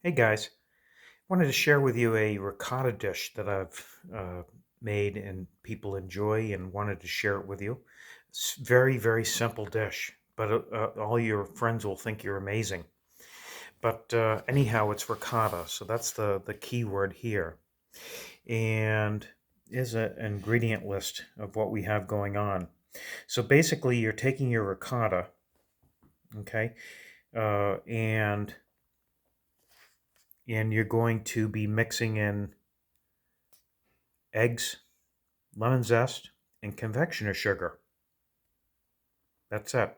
Hey guys, wanted to share with you a ricotta dish that I've made and people enjoy and wanted to share it with you. It's very, very simple dish, but all your friends will think you're amazing. But anyhow, it's ricotta, so that's the key word here. And is an ingredient list of what we have going on. So basically, you're taking your ricotta, okay, and you're going to be mixing in eggs, lemon zest, and confectioner sugar. That's it.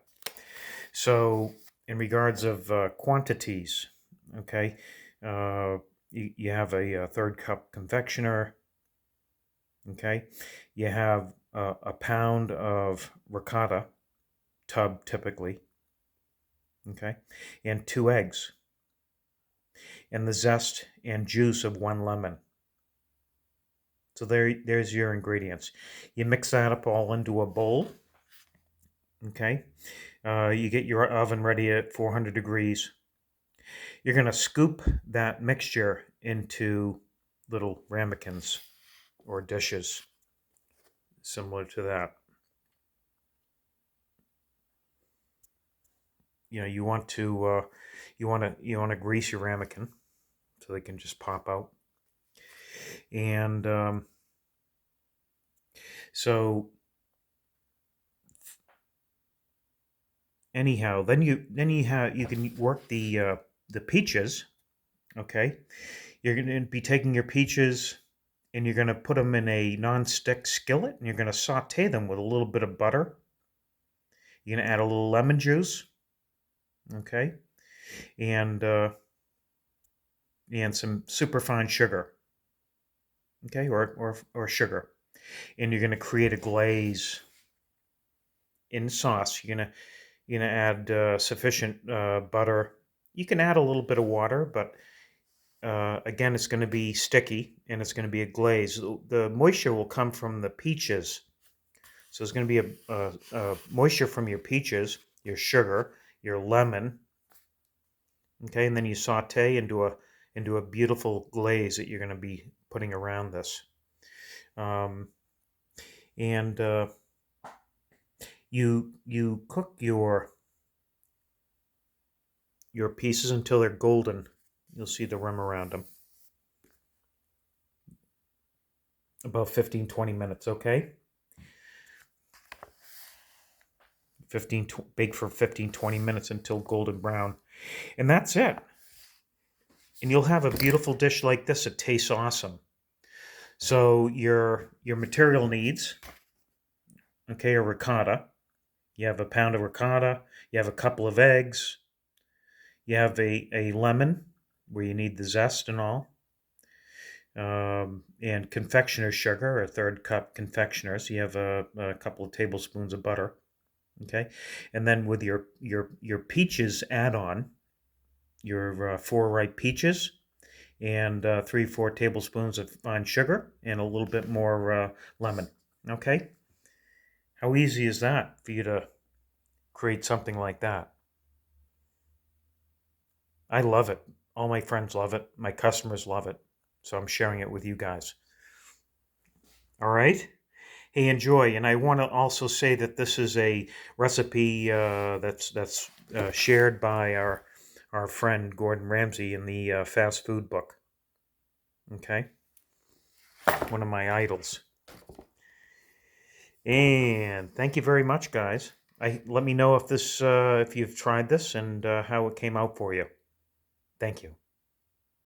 So, in regards of quantities, okay, you have a third cup confectioner, okay, you have a pound of ricotta, tub typically, okay, and two eggs, and the zest and juice of one lemon. So there's your ingredients. You mix that up all into a bowl, okay. You get your oven ready at 400 degrees. You're going to scoop that mixture into little ramekins or dishes similar to that. You know, you want to grease your ramekin so they can just pop out. And so anyhow, then you can work the peaches. Okay, you're going to be taking your peaches and you're going to put them in a non-stick skillet and you're going to saute them with a little bit of butter. You're going to add a little lemon juice, okay, and some superfine sugar, okay, or sugar, and you're going to create a glaze in sauce. You're gonna add sufficient butter. You can add a little bit of water, but again, it's going to be sticky and it's going to be a glaze. The moisture will come from the peaches. So there's going to be a moisture from your peaches, your sugar, your lemon, okay, and then you saute into a beautiful glaze that you're going to be putting around this. Um, and you cook your pieces until they're golden. You'll see the rim around them. About 15-20 minutes, okay? bake for 15-20 minutes until golden brown. And that's it. And you'll have a beautiful dish like this. It tastes awesome. So your material needs, okay, are ricotta. You have a pound of ricotta. You have a couple of eggs. You have a lemon where you need the zest and all. And confectioner's sugar, a third cup confectioners. You have a couple of tablespoons of butter. Okay. And then with your peaches add on, your four ripe peaches and 3-4 tablespoons of fine sugar and a little bit more lemon. Okay. How easy is that for you to create something like that? I love it. All my friends love it. My customers love it. So I'm sharing it with you guys. All right. Hey, enjoy. And I want to also say that this is a recipe that's shared by our friend Gordon Ramsay in the fast food book. Okay, one of my idols. And thank you very much, guys. Let me know if you've tried this and how it came out for you. Thank you.